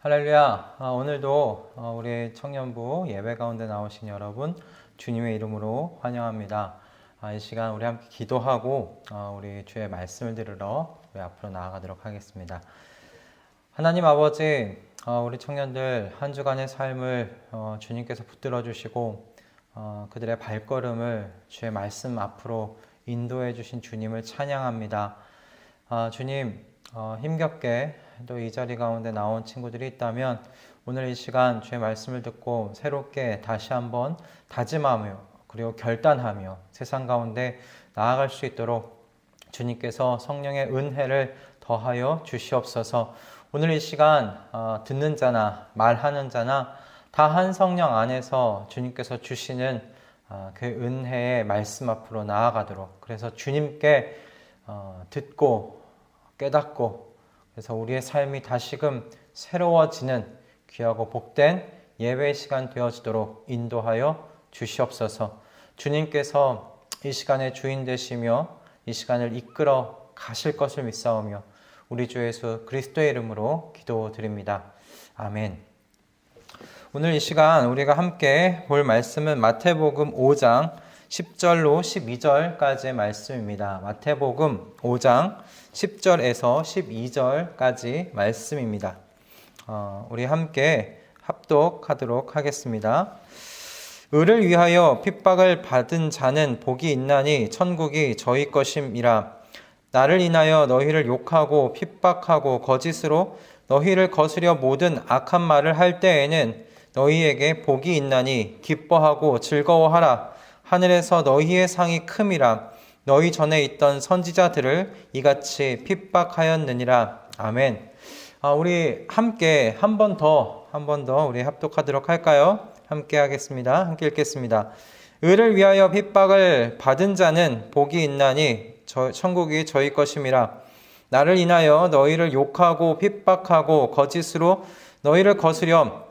할렐루야. 오늘도 우리 청년부 예배 가운데 나오신 여러분 주님의 이름으로 환영합니다. 이 시간 우리 함께 기도하고 우리 주의 말씀을 들으러 우리 앞으로 나아가도록 하겠습니다. 하나님 아버지, 우리 청년들 한 주간의 삶을 주님께서 붙들어 주시고 그들의 발걸음을 주의 말씀 앞으로 인도해 주신 주님을 찬양합니다. 주님, 힘겹게 또 이 자리 가운데 나온 친구들이 있다면 오늘 이 시간 주의 말씀을 듣고 새롭게 다시 한번 다짐하며 그리고 결단하며 세상 가운데 나아갈 수 있도록 주님께서 성령의 은혜를 더하여 주시옵소서. 오늘 이 시간 듣는 자나 말하는 자나 다 한 성령 안에서 주님께서 주시는 그 은혜의 말씀 앞으로 나아가도록, 그래서 주님께 듣고 깨닫고 그래서 우리의 삶이 다시금 새로워지는 귀하고 복된 예배의 시간 되어지도록 인도하여 주시옵소서. 주님께서 이 시간의 주인 되시며 이 시간을 이끌어 가실 것을 믿사오며 우리 주 예수 그리스도의 이름으로 기도드립니다. 아멘. 오늘 이 시간 우리가 함께 볼 말씀은 마태복음 5장 10절로 12절까지의 말씀입니다. 마태복음 5장 10절에서 12절까지 말씀입니다. 우리 함께 합독하도록 하겠습니다. 의를 위하여 핍박을 받은 자는 복이 있나니 천국이 저희 것임이라. 나를 인하여 너희를 욕하고 핍박하고 거짓으로 너희를 거스려 모든 악한 말을 할 때에는 너희에게 복이 있나니 기뻐하고 즐거워하라. 하늘에서 너희의 상이 큼이라. 너희 전에 있던 선지자들을 이같이 핍박하였느니라. 아멘. 우리 함께 한 번 더 우리 합독하도록 할까요? 함께 하겠습니다. 함께 읽겠습니다. 의를 위하여 핍박을 받은 자는 복이 있나니 천국이 저희 것임이라. 나를 인하여 너희를 욕하고 핍박하고 거짓으로 너희를 거스려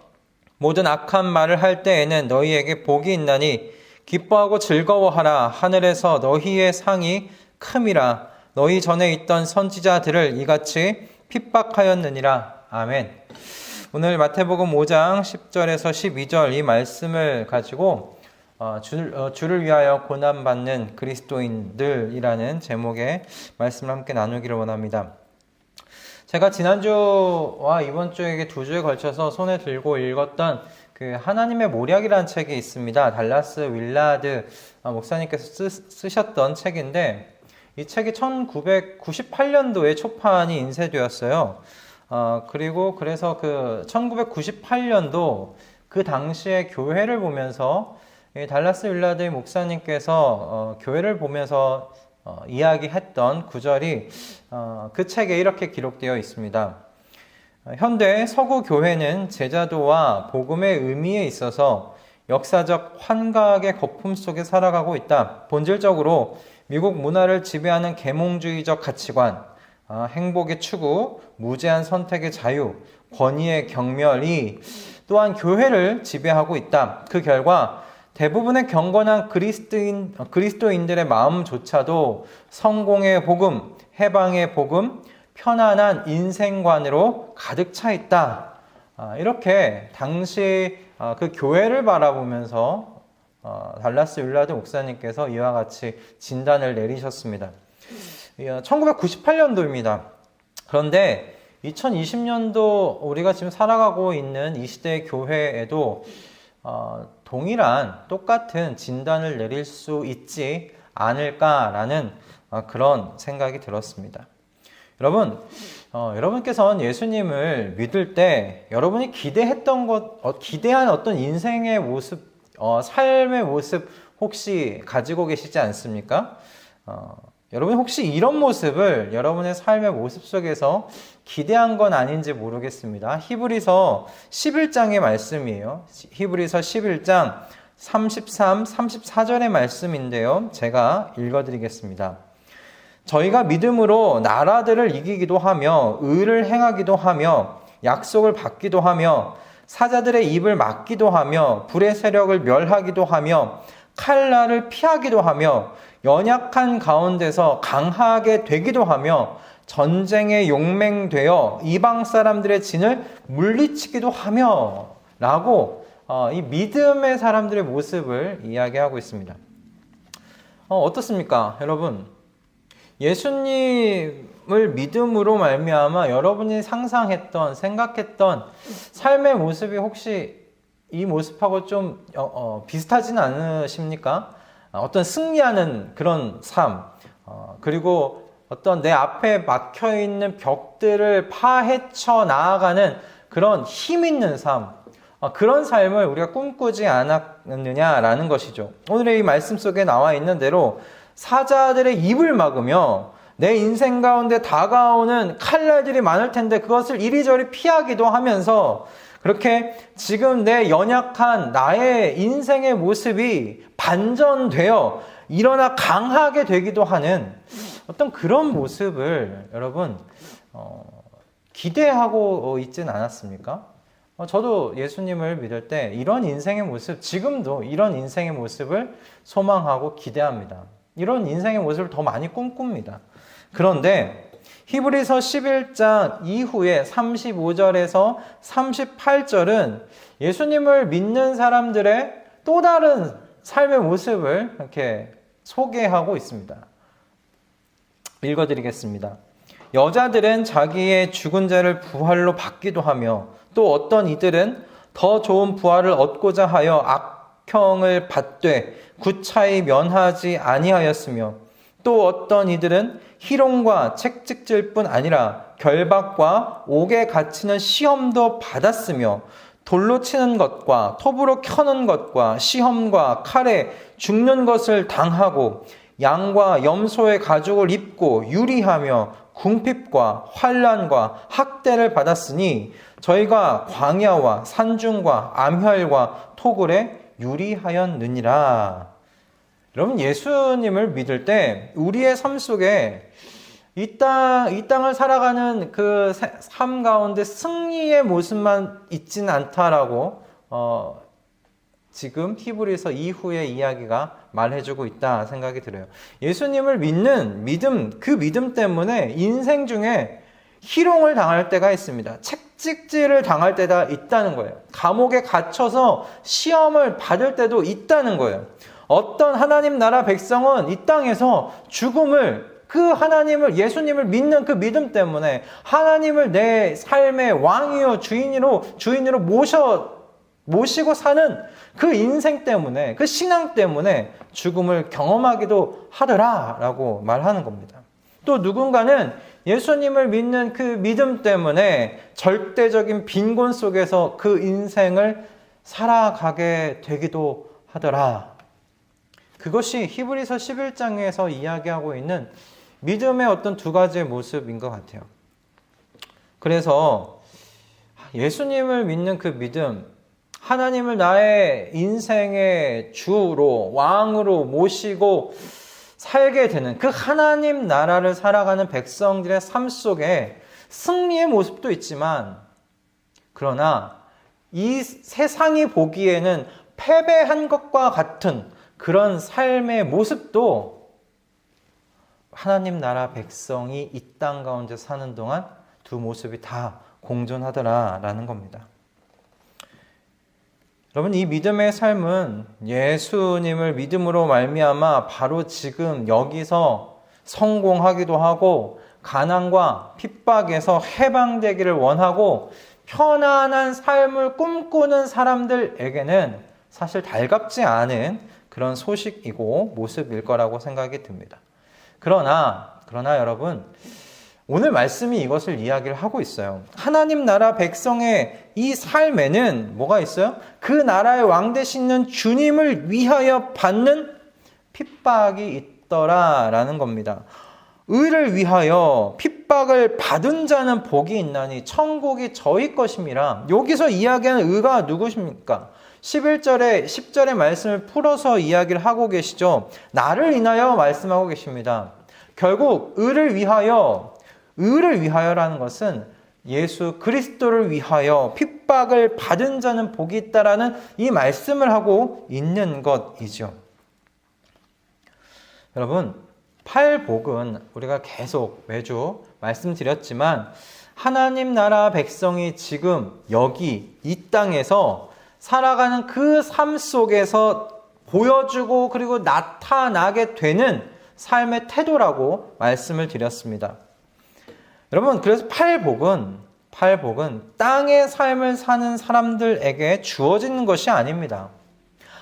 모든 악한 말을 할 때에는 너희에게 복이 있나니 기뻐하고 즐거워하라. 하늘에서 너희의 상이 큼이라. 너희 전에 있던 선지자들을 이같이 핍박하였느니라. 아멘. 오늘 마태복음 5장 10절에서 12절 이 말씀을 가지고 주를 위하여 고난받는 그리스도인들이라는 제목의 말씀을 함께 나누기를 원합니다. 제가 지난주와 이번 주에 두 주에 걸쳐서 손에 들고 읽었던 그 하나님의 모략이라는 책이 있습니다. 달라스 윌라드 목사님께서 쓰셨던 책인데 이 책이 1998년도에 초판이 인쇄되었어요. 그리고 그래서 그 1998년도 그 당시의 교회를 보면서 달라스 윌라드 목사님께서 교회를 보면서 이야기했던 구절이 그 책에 이렇게 기록되어 있습니다. 현대 서구 교회는 제자도와 복음의 의미에 있어서 역사적 환각의 거품 속에 살아가고 있다. 본질적으로 미국 문화를 지배하는 계몽주의적 가치관, 행복의 추구, 무제한 선택의 자유, 권위의 경멸이 또한 교회를 지배하고 있다. 그 결과 대부분의 경건한 그리스도인들의 마음조차도 성공의 복음, 해방의 복음, 편안한 인생관으로 가득 차 있다. 이렇게 당시 그 교회를 바라보면서 달라스 윌라드 목사님께서 이와 같이 진단을 내리셨습니다. 1998년도입니다. 그런데 2020년도 우리가 지금 살아가고 있는 이 시대의 교회에도 동일한 똑같은 진단을 내릴 수 있지 않을까라는 그런 생각이 들었습니다. 여러분, 여러분께서는 예수님을 믿을 때 여러분이 기대한 어떤 인생의 모습, 삶의 모습 혹시 가지고 계시지 않습니까? 여러분 혹시 이런 모습을 여러분의 삶의 모습 속에서 기대한 건 아닌지 모르겠습니다. 히브리서 11장의 말씀이에요. 히브리서 11장 33, 34절의 말씀인데요. 제가 읽어드리겠습니다. 저희가 믿음으로 나라들을 이기기도 하며 의를 행하기도 하며 약속을 받기도 하며 사자들의 입을 막기도 하며 불의 세력을 멸하기도 하며 칼날을 피하기도 하며 연약한 가운데서 강하게 되기도 하며 전쟁에 용맹되어 이방 사람들의 진을 물리치기도 하며 라고 이 믿음의 사람들의 모습을 이야기하고 있습니다. 어떻습니까? 여러분, 예수님을 믿음으로 말미암아 여러분이 상상했던, 생각했던 삶의 모습이 혹시 이 모습하고 좀 비슷하지는 않으십니까? 어떤 승리하는 그런 삶, 그리고 어떤 내 앞에 막혀있는 벽들을 파헤쳐 나아가는 그런 힘 있는 삶, 그런 삶을 우리가 꿈꾸지 않았느냐라는 것이죠. 오늘의 이 말씀 속에 나와 있는 대로 사자들의 입을 막으며 내 인생 가운데 다가오는 칼날들이 많을 텐데 그것을 이리저리 피하기도 하면서 그렇게 지금 내 연약한 나의 인생의 모습이 반전되어 일어나 강하게 되기도 하는 어떤 그런 모습을 여러분 기대하고 있진 않았습니까? 저도 예수님을 믿을 때 이런 인생의 모습, 지금도 이런 인생의 모습을 소망하고 기대합니다. 이런 인생의 모습을 더 많이 꿈꿉니다. 그런데 히브리서 11장 이후에 35절에서 38절은 예수님을 믿는 사람들의 또 다른 삶의 모습을 이렇게 소개하고 있습니다. 읽어드리겠습니다. 여자들은 자기의 죽은 자를 부활로 받기도 하며 또 어떤 이들은 더 좋은 부활을 얻고자 하여 악형을 받되 구차히 면하지 아니하였으며 또 어떤 이들은 희롱과 책찍질 뿐 아니라 결박과 옥에 갇히는 시험도 받았으며 돌로 치는 것과 톱으로 켜는 것과 시험과 칼에 죽는 것을 당하고 양과 염소의 가죽을 입고 유리하며 궁핍과 환난과 학대를 받았으니 저희가 광야와 산중과 암혈과 토굴에 유리하였느니라. 여러분, 예수님을 믿을 때 우리의 삶 속에 이 땅을 살아가는 그 삶 가운데 승리의 모습만 있지는 않다라고 지금 히브리서 이후의 이야기가 말해주고 있다 생각이 들어요. 예수님을 믿는 믿음, 그 믿음 때문에 인생 중에 희롱을 당할 때가 있습니다. 책찍질을 당할 때가 있다는 거예요. 감옥에 갇혀서 시험을 받을 때도 있다는 거예요. 어떤 하나님 나라 백성은 이 땅에서 죽음을 그 하나님을, 예수님을 믿는 그 믿음 때문에 하나님을 내 삶의 왕이요 주인으로 모시고 사는 그 인생 때문에, 그 신앙 때문에 죽음을 경험하기도 하더라라고 말하는 겁니다. 또 누군가는 예수님을 믿는 그 믿음 때문에 절대적인 빈곤 속에서 그 인생을 살아가게 되기도 하더라. 그것이 히브리서 11장에서 이야기하고 있는 믿음의 어떤 두 가지의 모습인 것 같아요. 그래서 예수님을 믿는 그 믿음, 하나님을 나의 인생의 주로, 왕으로 모시고 살게 되는 그 하나님 나라를 살아가는 백성들의 삶 속에 승리의 모습도 있지만, 그러나 이 세상이 보기에는 패배한 것과 같은 그런 삶의 모습도 하나님 나라 백성이 이 땅 가운데 사는 동안 두 모습이 다 공존하더라라는 겁니다. 여러분, 이 믿음의 삶은 예수님을 믿음으로 말미암아 바로 지금 여기서 성공하기도 하고 가난과 핍박에서 해방되기를 원하고 편안한 삶을 꿈꾸는 사람들에게는 사실 달갑지 않은 그런 소식이고 모습일 거라고 생각이 듭니다. 그러나 여러분, 오늘 말씀이 이것을 이야기를 하고 있어요. 하나님 나라 백성의 이 삶에는 뭐가 있어요? 그 나라의 왕 되시는 주님을 위하여 받는 핍박이 있더라라는 겁니다. 의를 위하여 핍박을 받은 자는 복이 있나니 천국이 저희 것임이라. 여기서 이야기하는 의가 누구십니까? 11절에 10절의 말씀을 풀어서 이야기를 하고 계시죠. 나를 인하여 말씀하고 계십니다. 결국 의를 위하여라는 것은 예수 그리스도를 위하여 핍박을 받은 자는 복이 있다라는 이 말씀을 하고 있는 것이죠. 여러분, 팔복은 우리가 계속 매주 말씀드렸지만 하나님 나라 백성이 지금 여기 이 땅에서 살아가는 그 삶 속에서 보여주고 그리고 나타나게 되는 삶의 태도라고 말씀을 드렸습니다. 여러분, 그래서 팔복은 땅의 삶을 사는 사람들에게 주어지는 것이 아닙니다.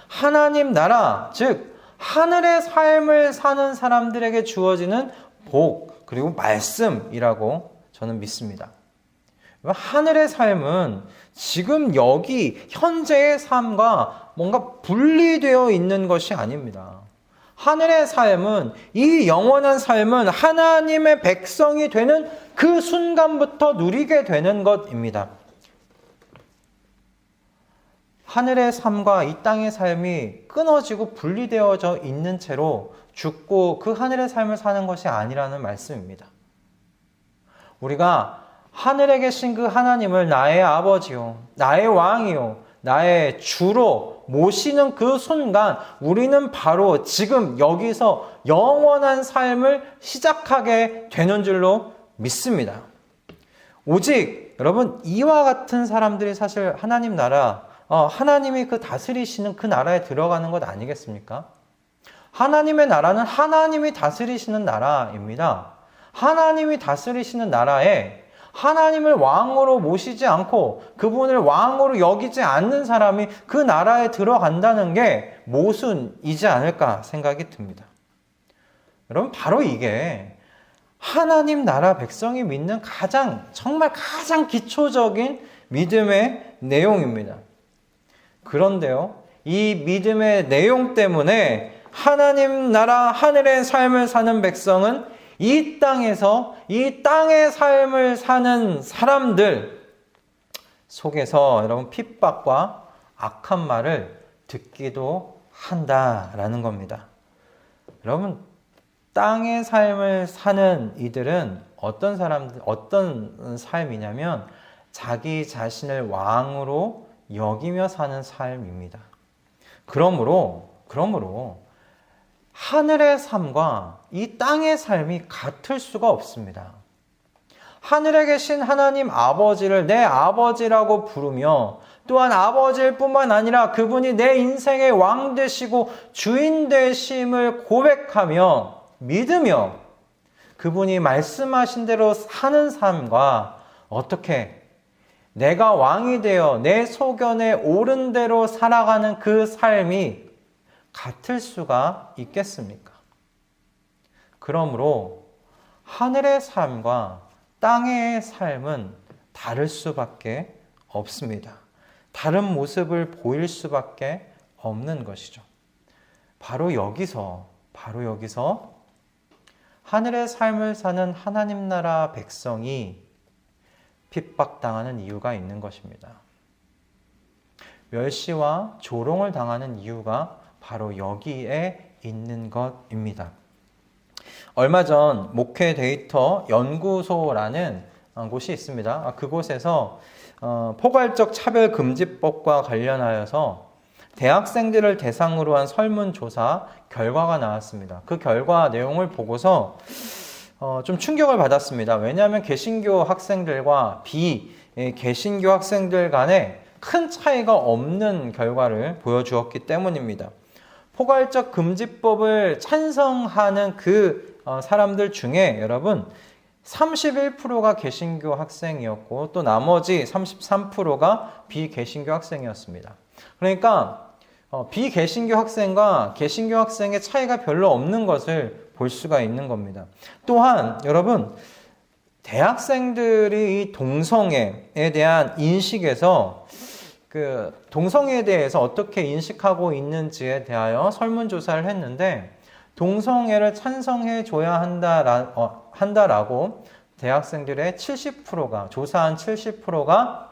하나님 나라, 즉 하늘의 삶을 사는 사람들에게 주어지는 복 그리고 말씀이라고 저는 믿습니다. 하늘의 삶은 지금 여기 현재의 삶과 뭔가 분리되어 있는 것이 아닙니다. 하늘의 삶은, 이 영원한 삶은 하나님의 백성이 되는 그 순간부터 누리게 되는 것입니다. 하늘의 삶과 이 땅의 삶이 끊어지고 분리되어져 있는 채로 죽고 그 하늘의 삶을 사는 것이 아니라는 말씀입니다. 우리가 하늘에 계신 그 하나님을 나의 아버지요, 나의 왕이요, 나의 주로 모시는 그 순간 우리는 바로 지금 여기서 영원한 삶을 시작하게 되는 줄로 믿습니다. 오직 여러분, 이와 같은 사람들이 사실 하나님 나라, 하나님이 그 다스리시는 그 나라에 들어가는 것 아니겠습니까? 하나님의 나라는 하나님이 다스리시는 나라입니다. 하나님이 다스리시는 나라에 하나님을 왕으로 모시지 않고 그분을 왕으로 여기지 않는 사람이 그 나라에 들어간다는 게 모순이지 않을까 생각이 듭니다. 여러분, 바로 이게 하나님 나라 백성이 믿는 정말 가장 기초적인 믿음의 내용입니다. 그런데요, 이 믿음의 내용 때문에 하나님 나라 하늘의 삶을 사는 백성은 이 땅에서 이 땅의 삶을 사는 사람들 속에서 여러분 핍박과 악한 말을 듣기도 한다라는 겁니다. 여러분, 땅의 삶을 사는 이들은 어떤 삶이냐면 자기 자신을 왕으로 여기며 사는 삶입니다. 그러므로 하늘의 삶과 이 땅의 삶이 같을 수가 없습니다. 하늘에 계신 하나님 아버지를 내 아버지라고 부르며 또한 아버지일 뿐만 아니라 그분이 내 인생의 왕 되시고 주인 되심을 고백하며 믿으며 그분이 말씀하신 대로 사는 삶과 어떻게 내가 왕이 되어 내 소견에 옳은 대로 살아가는 그 삶이 같을 수가 있겠습니까? 그러므로 하늘의 삶과 땅의 삶은 다를 수밖에 없습니다. 다른 모습을 보일 수밖에 없는 것이죠. 바로 여기서 하늘의 삶을 사는 하나님 나라 백성이 핍박당하는 이유가 있는 것입니다. 멸시와 조롱을 당하는 이유가 바로 여기에 있는 것입니다. 얼마 전 목회 데이터 연구소라는 곳이 있습니다. 그곳에서 포괄적 차별금지법과 관련하여서 대학생들을 대상으로 한 설문조사 결과가 나왔습니다. 그 결과 내용을 보고서 좀 충격을 받았습니다. 왜냐하면 개신교 학생들과 비개신교 학생들 간에 큰 차이가 없는 결과를 보여주었기 때문입니다. 포괄적 금지법을 찬성하는 그 사람들 중에 여러분 31%가 개신교 학생이었고 또 나머지 33%가 비개신교 학생이었습니다. 그러니까 비개신교 학생과 개신교 학생의 차이가 별로 없는 것을 볼 수가 있는 겁니다. 또한 여러분 대학생들이 이 동성애에 대한 인식에서 그 동성애에 대해서 어떻게 인식하고 있는지에 대하여 설문조사를 했는데 동성애를 찬성해 줘야 한다라고 대학생들의 70%가 조사한 70%가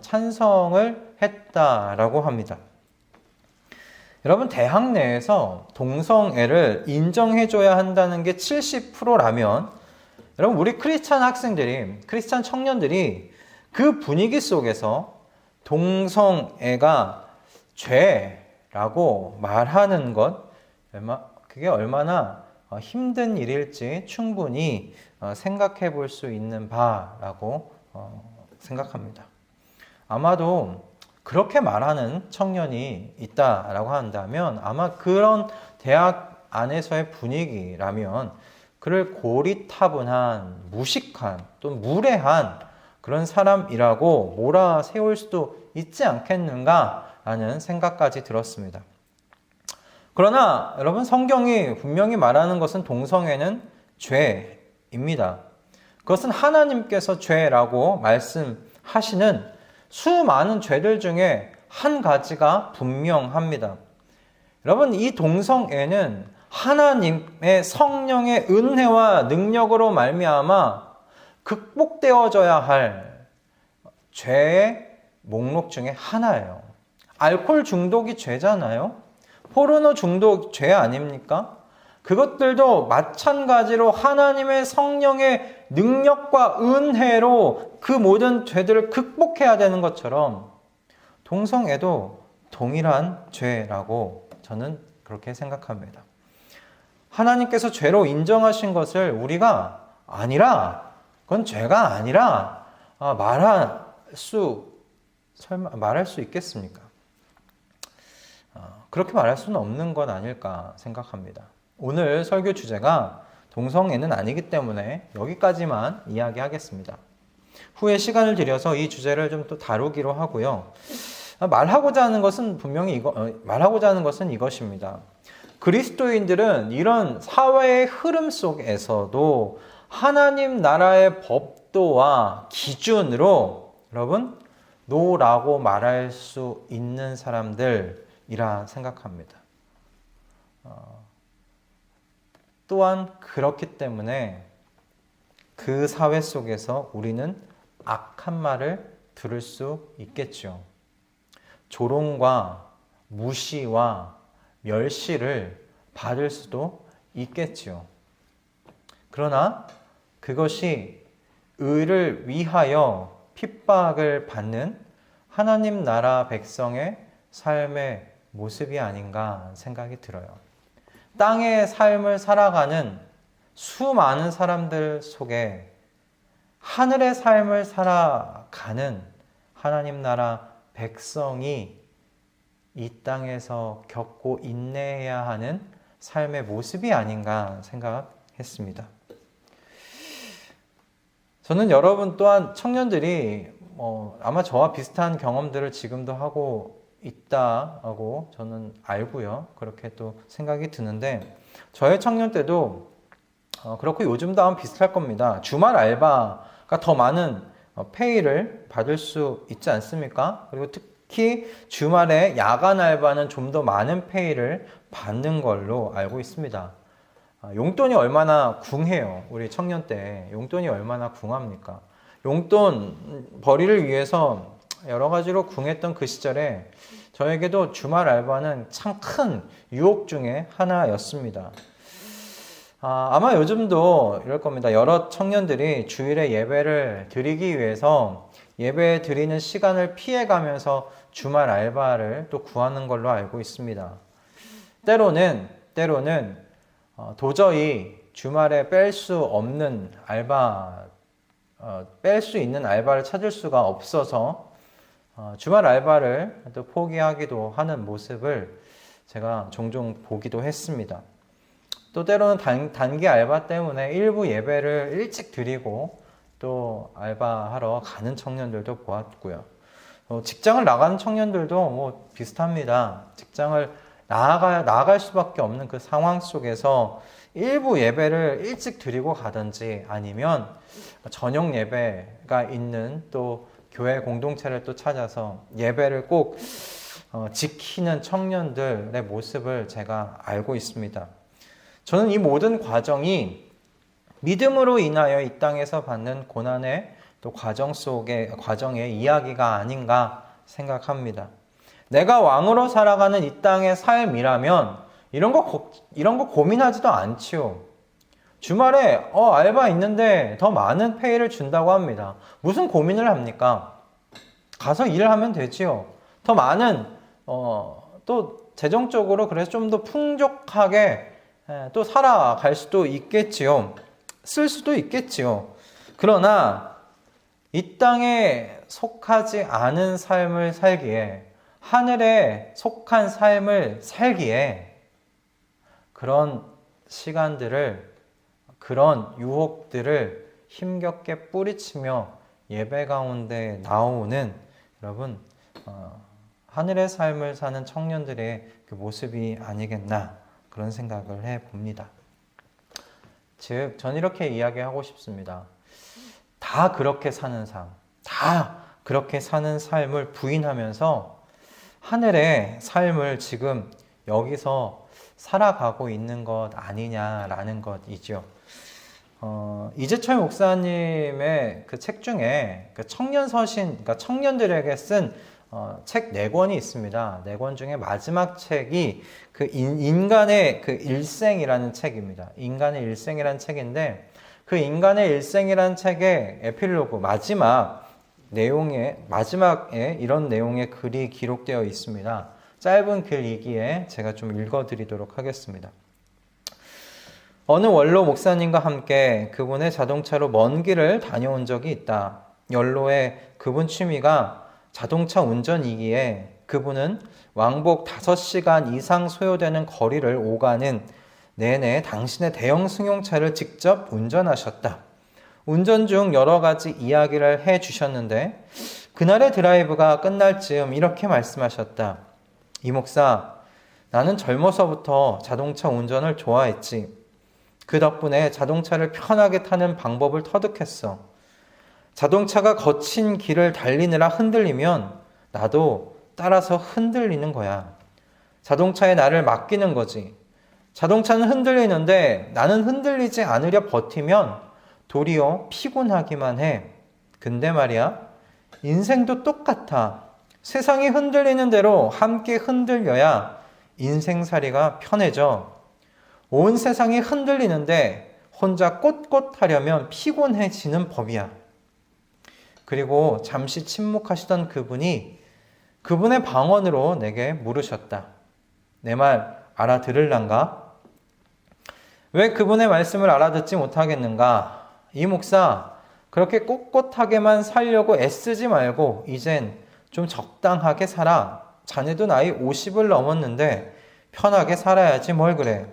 찬성을 했다라고 합니다. 여러분 대학 내에서 동성애를 인정해 줘야 한다는 게 70%라면 여러분 우리 크리스찬 청년들이 그 분위기 속에서 동성애가 죄라고 말하는 것, 그게 얼마나 힘든 일일지 충분히 생각해 볼 수 있는 바라고 생각합니다. 아마도 그렇게 말하는 청년이 있다라고 한다면 아마 그런 대학 안에서의 분위기라면 그를 고리타분한, 무식한, 또 무례한 그런 사람이라고 몰아세울 수도 있지 않겠는가라는 생각까지 들었습니다. 그러나 여러분, 성경이 분명히 말하는 것은 동성애는 죄입니다. 그것은 하나님께서 죄라고 말씀하시는 수많은 죄들 중에 한 가지가 분명합니다. 여러분, 이 동성애는 하나님의 성령의 은혜와 능력으로 말미암아 극복되어져야 할 죄의 목록 중에 하나예요. 알코올 중독이 죄잖아요. 포르노 중독 죄 아닙니까? 그것들도 마찬가지로 하나님의 성령의 능력과 은혜로 그 모든 죄들을 극복해야 되는 것처럼 동성애도 동일한 죄라고 저는 그렇게 생각합니다. 하나님께서 죄로 인정하신 것을 우리가 아니라, 그건 죄가 아니라 말할 수 있겠습니까? 그렇게 말할 수는 없는 것 아닐까 생각합니다. 오늘 설교 주제가 동성애는 아니기 때문에 여기까지만 이야기하겠습니다. 후에 시간을 들여서 이 주제를 좀 또 다루기로 하고요. 말하고자 하는 것은 이것입니다. 그리스도인들은 이런 사회의 흐름 속에서도 하나님 나라의 법도와 기준으로 여러분 노라고 말할 수 있는 사람들이라 생각합니다. 또한 그렇기 때문에 그 사회 속에서 우리는 악한 말을 들을 수 있겠죠. 조롱과 무시와 멸시를 받을 수도 있겠죠. 그러나 그것이 의를 위하여 핍박을 받는 하나님 나라 백성의 삶의 모습이 아닌가 생각이 들어요. 땅의 삶을 살아가는 수많은 사람들 속에 하늘의 삶을 살아가는 하나님 나라 백성이 이 땅에서 겪고 인내해야 하는 삶의 모습이 아닌가 생각했습니다. 저는 여러분 또한 청년들이 아마 저와 비슷한 경험들을 지금도 하고 있다고 저는 알고요. 그렇게 또 생각이 드는데 저의 청년 때도 그렇고 요즘도 아마 비슷할 겁니다. 주말 알바가 더 많은 페이를 받을 수 있지 않습니까? 그리고 특히 주말에 야간 알바는 좀 더 많은 페이를 받는 걸로 알고 있습니다. 용돈이 얼마나 궁해요. 우리 청년 때 용돈이 얼마나 궁합니까? 용돈 벌이를 위해서 여러 가지로 궁했던 그 시절에 저에게도 주말 알바는 참 큰 유혹 중에 하나였습니다. 아마 요즘도 이럴 겁니다. 여러 청년들이 주일에 예배를 드리기 위해서 예배 드리는 시간을 피해가면서 주말 알바를 또 구하는 걸로 알고 있습니다. 때로는 도저히 주말에 뺄 수 없는 뺄 수 있는 알바를 찾을 수가 없어서 주말 알바를 또 포기하기도 하는 모습을 제가 종종 보기도 했습니다. 또 때로는 단기 알바 때문에 일부 예배를 일찍 드리고 또 알바하러 가는 청년들도 보았고요. 직장을 나가는 청년들도 비슷합니다. 직장을 나아갈 수밖에 없는 그 상황 속에서 일부 예배를 일찍 드리고 가든지 아니면 저녁 예배가 있는 또 교회 공동체를 또 찾아서 예배를 꼭 지키는 청년들의 모습을 제가 알고 있습니다. 저는 이 모든 과정이 믿음으로 인하여 이 땅에서 받는 고난의 또 과정의 이야기가 아닌가 생각합니다. 내가 왕으로 살아가는 이 땅의 삶이라면 이런 거 고민하지도 않지요. 주말에 알바 있는데 더 많은 페이를 준다고 합니다. 무슨 고민을 합니까? 가서 일을 하면 되지요. 더 많은 또 재정적으로 그래서 좀 더 풍족하게 또 살아갈 수도 있겠지요. 쓸 수도 있겠지요. 그러나 이 땅에 속하지 않은 삶을 살기에, 하늘에 속한 삶을 살기에 그런 시간들을, 그런 유혹들을 힘겹게 뿌리치며 예배 가운데 나오는 여러분, 하늘의 삶을 사는 청년들의 그 모습이 아니겠나, 그런 생각을 해봅니다. 즉, 전 이렇게 이야기하고 싶습니다. 다 그렇게 사는 삶, 다 그렇게 사는 삶을 부인하면서 하늘의 삶을 지금 여기서 살아가고 있는 것 아니냐라는 것이죠. 이재철 목사님의 그 책 중에 그 청년서신, 그러니까 청년들에게 쓴 책 4권이 있습니다. 4권 중에 마지막 책이 그 인간의 그 일생이라는 책입니다. 인간의 일생이라는 책인데, 그 인간의 일생이라는 책의 에필로그 마지막에 이런 내용의 글이 기록되어 있습니다. 짧은 글이기에 제가 좀 읽어드리도록 하겠습니다. 어느 원로 목사님과 함께 그분의 자동차로 먼 길을 다녀온 적이 있다. 연로에 그분 취미가 자동차 운전이기에 그분은 왕복 5시간 이상 소요되는 거리를 오가는 내내 당신의 대형 승용차를 직접 운전하셨다. 운전 중 여러 가지 이야기를 해주셨는데 그날의 드라이브가 끝날 즈음 이렇게 말씀하셨다. 이 목사, 나는 젊어서부터 자동차 운전을 좋아했지. 그 덕분에 자동차를 편하게 타는 방법을 터득했어. 자동차가 거친 길을 달리느라 흔들리면 나도 따라서 흔들리는 거야. 자동차에 나를 맡기는 거지. 자동차는 흔들리는데 나는 흔들리지 않으려 버티면 도리어 피곤하기만 해. 근데 말이야, 인생도 똑같아. 세상이 흔들리는 대로 함께 흔들려야 인생살이가 편해져. 온 세상이 흔들리는데 혼자 꼿꼿하려면 피곤해지는 법이야. 그리고 잠시 침묵하시던 그분이 그분의 방언으로 내게 물으셨다. 내 말 알아들을란가? 왜 그분의 말씀을 알아듣지 못하겠는가? 이 목사, 그렇게 꼿꼿하게만 살려고 애쓰지 말고 이젠 좀 적당하게 살아. 자네도 나이 50을 넘었는데 편하게 살아야지 뭘 그래.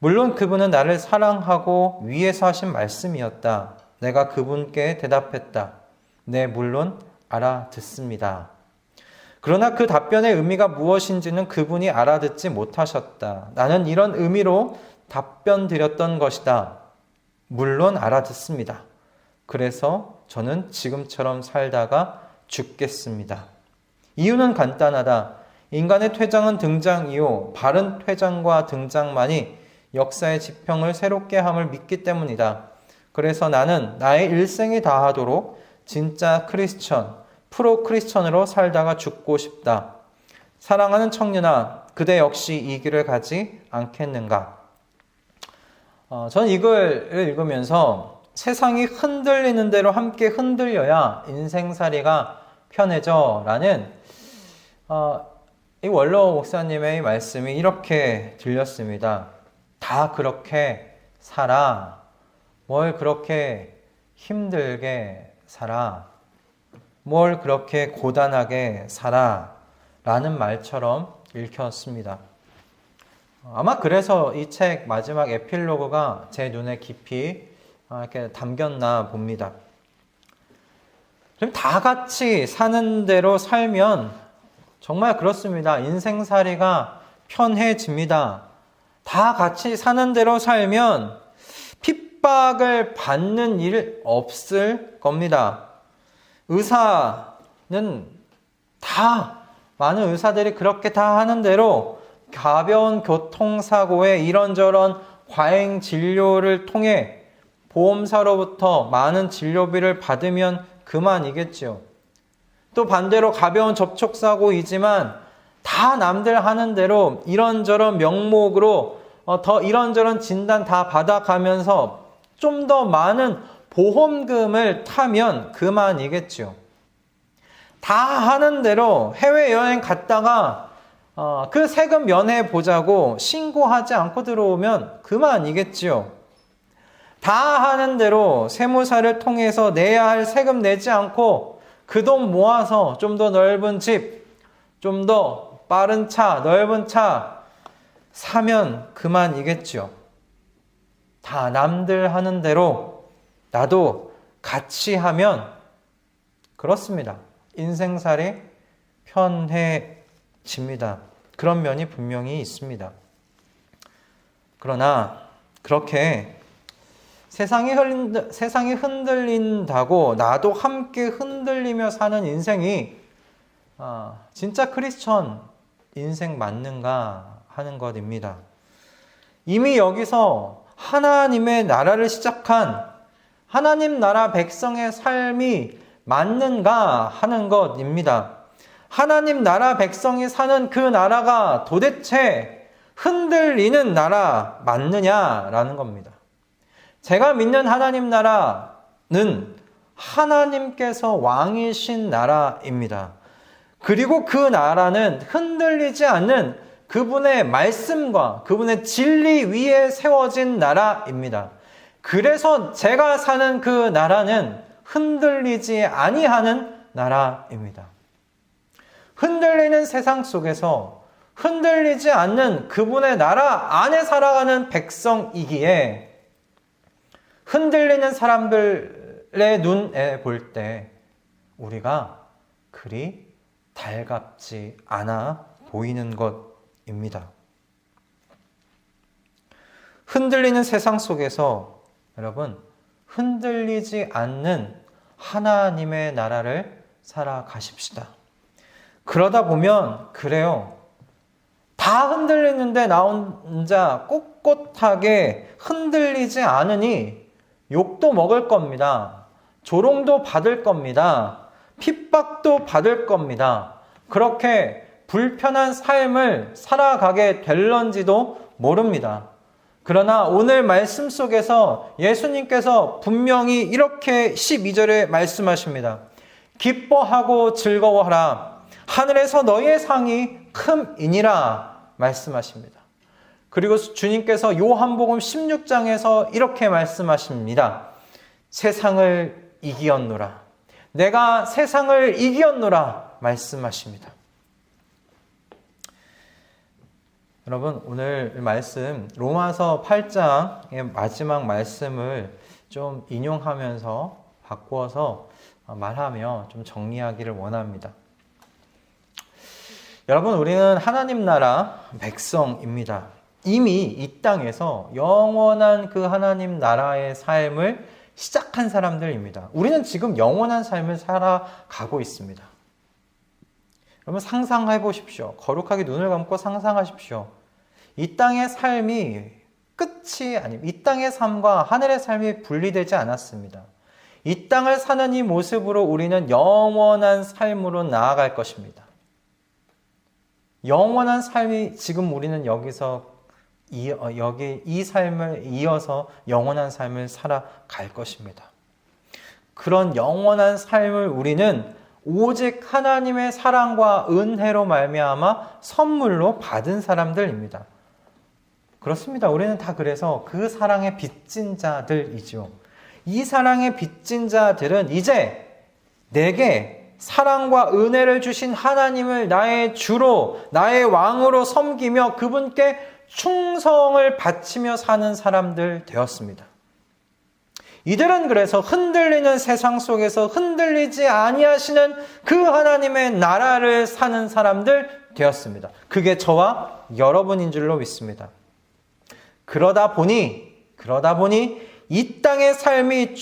물론 그분은 나를 사랑하고 위해서 하신 말씀이었다. 내가 그분께 대답했다. 네, 물론 알아듣습니다. 그러나 그 답변의 의미가 무엇인지는 그분이 알아듣지 못하셨다. 나는 이런 의미로 답변 드렸던 것이다. 물론 알아듣습니다. 그래서 저는 지금처럼 살다가 죽겠습니다. 이유는 간단하다. 인간의 퇴장은 등장 이후 바른 퇴장과 등장만이 역사의 지평을 새롭게 함을 믿기 때문이다. 그래서 나는 나의 일생이 다하도록 진짜 크리스천, 프로 크리스천으로 살다가 죽고 싶다. 사랑하는 청년아, 그대 역시 이 길을 가지 않겠는가? 저는 이 글을 읽으면서 세상이 흔들리는 대로 함께 흔들려야 인생살이가 편해져 라는 이 원로 목사님의 말씀이 이렇게 들렸습니다. 다 그렇게 살아. 뭘 그렇게 힘들게 살아. 뭘 그렇게 고단하게 살아. 라는 말처럼 읽혔습니다. 아마 그래서 이 책 마지막 에필로그가 제 눈에 깊이 이렇게 담겼나 봅니다. 그럼 다 같이 사는 대로 살면 정말 그렇습니다. 인생살이가 편해집니다. 다 같이 사는 대로 살면 핍박을 받는 일 없을 겁니다. 의사는 많은 의사들이 그렇게 다 하는 대로 가벼운 교통사고에 이런저런 과잉 진료를 통해 보험사로부터 많은 진료비를 받으면 그만이겠죠. 또 반대로 가벼운 접촉사고이지만 다 남들 하는 대로 이런저런 명목으로 더 이런저런 진단 다 받아가면서 좀 더 많은 보험금을 타면 그만이겠죠. 다 하는 대로 해외여행 갔다가 그 세금 면해 보자고 신고하지 않고 들어오면 그만이겠지요. 다 하는 대로 세무사를 통해서 내야 할 세금 내지 않고 그 돈 모아서 좀 더 넓은 집, 좀 더 빠른 차, 넓은 차 사면 그만이겠죠. 다 남들 하는 대로 나도 같이 하면 그렇습니다. 인생살이 편해집니다. 그런 면이 분명히 있습니다. 그러나 그렇게 세상이 흔들린다고 나도 함께 흔들리며 사는 인생이 진짜 크리스천 인생 맞는가 하는 것입니다. 이미 여기서 하나님의 나라를 시작한 하나님 나라 백성의 삶이 맞는가 하는 것입니다. 하나님 나라 백성이 사는 그 나라가 도대체 흔들리는 나라 맞느냐라는 겁니다. 제가 믿는 하나님 나라는 하나님께서 왕이신 나라입니다. 그리고 그 나라는 흔들리지 않는 그분의 말씀과 그분의 진리 위에 세워진 나라입니다. 그래서 제가 사는 그 나라는 흔들리지 아니하는 나라입니다. 흔들리는 세상 속에서 흔들리지 않는 그분의 나라 안에 살아가는 백성이기에 흔들리는 사람들의 눈에 볼 때 우리가 그리 달갑지 않아 보이는 것입니다. 흔들리는 세상 속에서 여러분 흔들리지 않는 하나님의 나라를 살아가십시다. 그러다 보면 그래요. 다 흔들리는데 나 혼자 꼿꼿하게 흔들리지 않으니 욕도 먹을 겁니다. 조롱도 받을 겁니다. 핍박도 받을 겁니다. 그렇게 불편한 삶을 살아가게 될런지도 모릅니다. 그러나 오늘 말씀 속에서 예수님께서 분명히 이렇게 12절에 말씀하십니다. 기뻐하고 즐거워하라. 하늘에서 너희의 상이 큼이니라 말씀하십니다. 그리고 주님께서 요한복음 16장에서 이렇게 말씀하십니다. 세상을 이기었노라. 내가 세상을 이기었노라 말씀하십니다. 여러분 오늘 말씀 로마서 8장의 마지막 말씀을 좀 인용하면서 바꾸어서 말하며 좀 정리하기를 원합니다. 여러분 우리는 하나님 나라 백성입니다. 이미 이 땅에서 영원한 그 하나님 나라의 삶을 시작한 사람들입니다. 우리는 지금 영원한 삶을 살아가고 있습니다. 여러분 상상해 보십시오. 거룩하게 눈을 감고 상상하십시오. 이 땅의 삶이 끝이 아닙니다. 이 땅의 삶과 하늘의 삶이 분리되지 않았습니다. 이 땅을 사는 이 모습으로 우리는 영원한 삶으로 나아갈 것입니다. 영원한 삶이 지금 우리는 여기서 이 삶을 이어서 영원한 삶을 살아갈 것입니다. 그런 영원한 삶을 우리는 오직 하나님의 사랑과 은혜로 말미암아 선물로 받은 사람들입니다. 그렇습니다. 우리는 다 그래서 그 사랑에 빚진 자들이죠. 이 사랑에 빚진 자들은 이제 내게 사랑과 은혜를 주신 하나님을 나의 주로, 나의 왕으로 섬기며 그분께 충성을 바치며 사는 사람들 되었습니다. 이들은 그래서 흔들리는 세상 속에서 흔들리지 아니하시는 그 하나님의 나라를 사는 사람들 되었습니다. 그게 저와 여러분인 줄로 믿습니다. 그러다 보니 이 땅의 삶이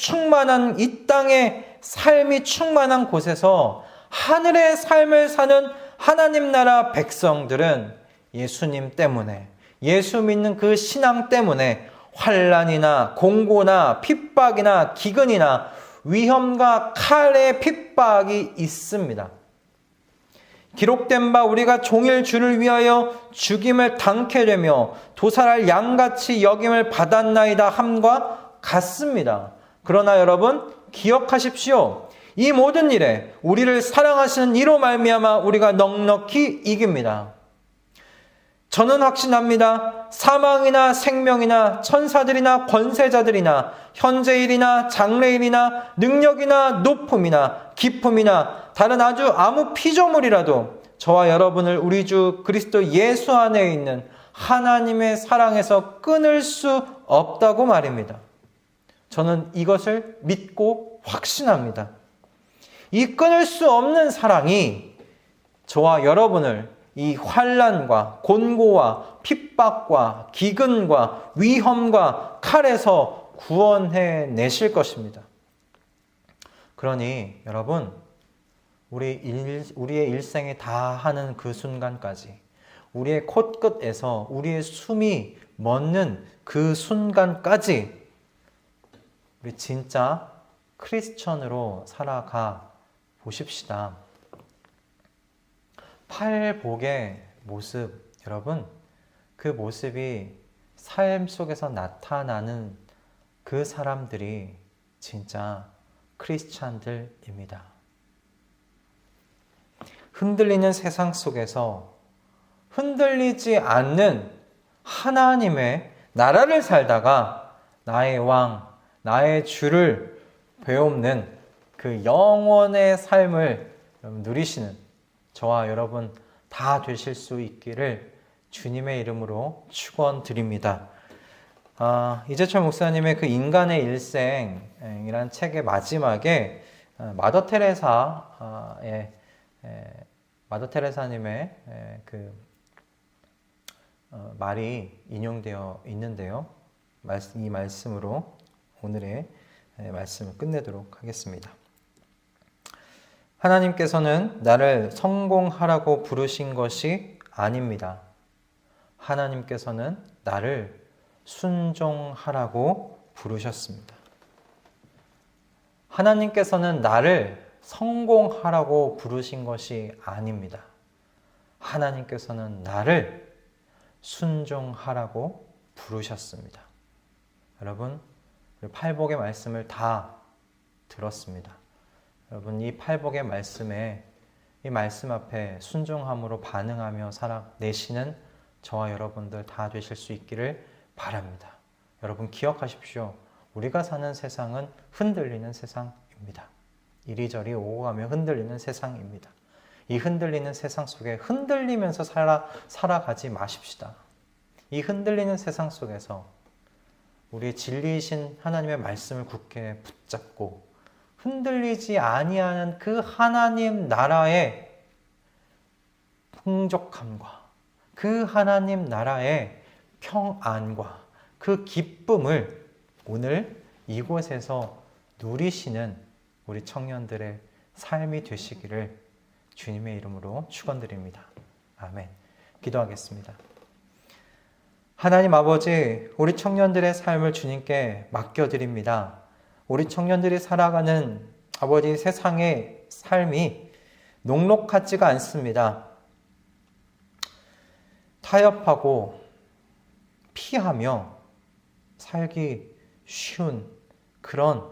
충만한 곳에서 하늘의 삶을 사는 하나님 나라 백성들은 예수님 때문에, 예수 믿는 그 신앙 때문에 환난이나 공고나 핍박이나 기근이나 위험과 칼의 핍박이 있습니다. 기록된 바 우리가 종일 주를 위하여 죽임을 당케 되며 도살할 양같이 여김을 받았나이다 함과 같습니다. 그러나 여러분 기억하십시오. 이 모든 일에 우리를 사랑하시는 이로 말미암아 우리가 넉넉히 이깁니다. 저는 확신합니다. 사망이나 생명이나 천사들이나 권세자들이나 현재일이나 장래일이나 능력이나 높음이나 깊음이나 다른 아무 피조물이라도 저와 여러분을 우리 주 그리스도 예수 안에 있는 하나님의 사랑에서 끊을 수 없다고 말입니다. 저는 이것을 믿고 확신합니다. 이 끊을 수 없는 사랑이 저와 여러분을 이 환난과 곤고와 핍박과 기근과 위험과 칼에서 구원해 내실 것입니다. 그러니 여러분, 우리의 일생에 다하는 그 순간까지, 우리의 코끝에서 우리의 숨이 멎는 그 순간까지 우리 진짜 크리스천으로 살아가 보십시다. 팔복의 모습, 여러분, 그 모습이 삶 속에서 나타나는 그 사람들이 진짜 크리스찬들입니다. 흔들리는 세상 속에서 흔들리지 않는 하나님의 나라를 살다가 나의 왕, 나의 주를 배움는 그 영원의 삶을 누리시는 저와 여러분 다 되실 수 있기를 주님의 이름으로 축원드립니다. 이재철 목사님의 그 인간의 일생이란 책의 마지막에 마더 테레사님의 그 말이 인용되어 있는데요. 이 말씀으로 오늘의 말씀을 끝내도록 하겠습니다. 하나님께서는 나를 성공하라고 부르신 것이 아닙니다. 하나님께서는 나를 순종하라고 부르셨습니다. 하나님께서는 나를 성공하라고 부르신 것이 아닙니다. 하나님께서는 나를 순종하라고 부르셨습니다. 여러분, 팔복의 말씀을 다 들었습니다. 여러분, 이 팔복의 말씀에, 이 말씀 앞에 순종함으로 반응하며 살아내시는 저와 여러분들 다 되실 수 있기를 바랍니다. 여러분 기억하십시오. 우리가 사는 세상은 흔들리는 세상입니다. 이리저리 오고 가며 흔들리는 세상입니다. 이 흔들리는 세상 속에 흔들리면서 살아가지 마십시다. 이 흔들리는 세상 속에서 우리의 진리이신 하나님의 말씀을 굳게 붙잡고 흔들리지 아니하는 그 하나님 나라의 풍족함과 그 하나님 나라의 평안과 그 기쁨을 오늘 이곳에서 누리시는 우리 청년들의 삶이 되시기를 주님의 이름으로 축원드립니다. 아멘. 기도하겠습니다. 하나님 아버지, 우리 청년들의 삶을 주님께 맡겨드립니다. 우리 청년들이 살아가는 아버지 세상의 삶이 녹록하지가 않습니다. 타협하고 피하며 살기 쉬운 그런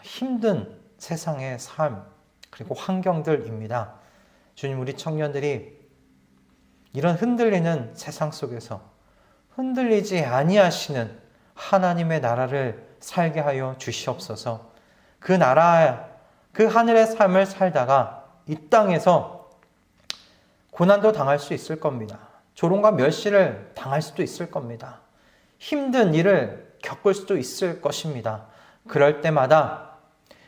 힘든 세상의 삶 그리고 환경들입니다. 주님, 우리 청년들이 이런 흔들리는 세상 속에서 흔들리지 아니하시는 하나님의 나라를 살게 하여 주시옵소서. 그 나라, 그 하늘의 삶을 살다가 이 땅에서 고난도 당할 수 있을 겁니다. 조롱과 멸시를 당할 수도 있을 겁니다. 힘든 일을 겪을 수도 있을 것입니다. 그럴 때마다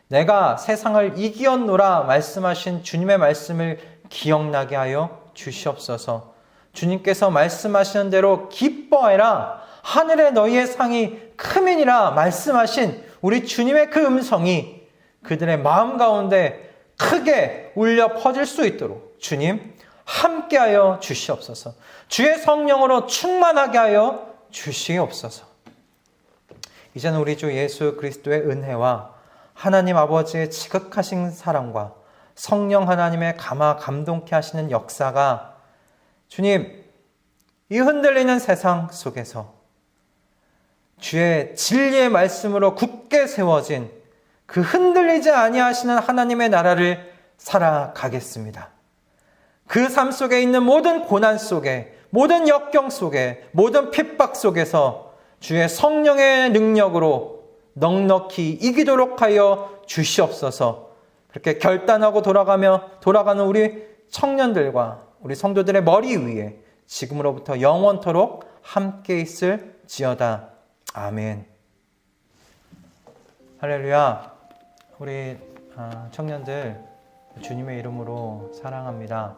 내가 세상을 이기었노라 말씀하신 주님의 말씀을 기억나게 하여 주시옵소서. 주님께서 말씀하시는 대로 기뻐해라, 하늘에 너희의 상이 크민이라 말씀하신 우리 주님의 그 음성이 그들의 마음 가운데 크게 울려 퍼질 수 있도록 주님 함께하여 주시옵소서. 주의 성령으로 충만하게 하여 주시옵소서. 이제는 우리 주 예수 그리스도의 은혜와 하나님 아버지의 지극하신 사랑과 성령 하나님의 감동케 하시는 역사가 주님, 이 흔들리는 세상 속에서 주의 진리의 말씀으로 굳게 세워진 그 흔들리지 아니하시는 하나님의 나라를 살아가겠습니다. 그 삶 속에 있는 모든 고난 속에, 모든 역경 속에, 모든 핍박 속에서 주의 성령의 능력으로 넉넉히 이기도록 하여 주시옵소서. 그렇게 결단하고 돌아가는 우리 청년들과 우리 성도들의 머리 위에 지금으로부터 영원토록 함께 있을지어다. 아멘. 할렐루야. 우리 청년들 주님의 이름으로 사랑합니다.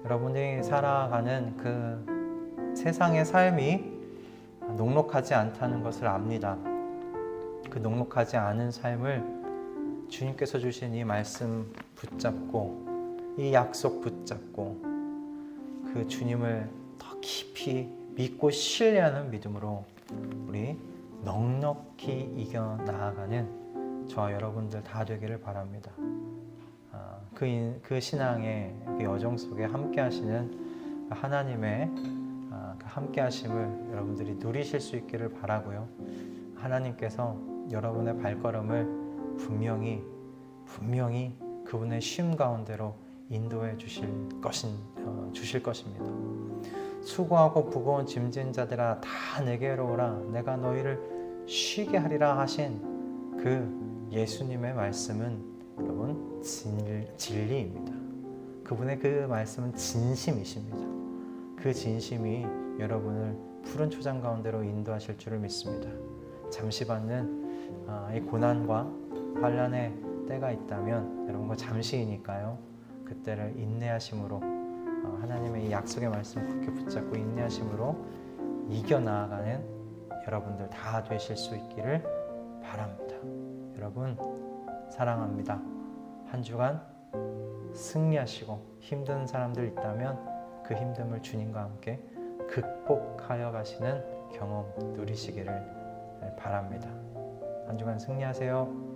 여러분이 살아가는 그 세상의 삶이 녹록하지 않다는 것을 압니다. 그 녹록하지 않은 삶을 주님께서 주신 이 말씀 붙잡고 이 약속 붙잡고 그 주님을 더 깊이 믿고 신뢰하는 믿음으로 우리 넉넉히 이겨나가는 저와 여러분들 다 되기를 바랍니다. 그 신앙의 그 여정 속에 함께 하시는 하나님의 그 함께 하심을 여러분들이 누리실 수 있기를 바라고요. 하나님께서 여러분의 발걸음을 분명히 그분의 쉼 가운데로 인도해 주실 것입니다. 수고하고 무거운 짐진 자들아 다 내게로 오라 내가 너희를 쉬게 하리라 하신 그 예수님의 말씀은 여러분 진리입니다. 그분의 그 말씀은 진심이십니다. 그 진심이 여러분을 푸른 초장 가운데로 인도하실 줄을 믿습니다. 잠시 받는 이 고난과 환난의 때가 있다면 여러분과 잠시이니까요. 그때를 인내하심으로 하나님의 이 약속의 말씀 굳게 붙잡고 인내하심으로 이겨나가는 여러분들 다 되실 수 있기를 바랍니다. 여러분 사랑합니다. 한 주간 승리하시고 힘든 사람들 있다면 그 힘듦을 주님과 함께 극복하여 가시는 경험 누리시기를 바랍니다. 한 주간 승리하세요.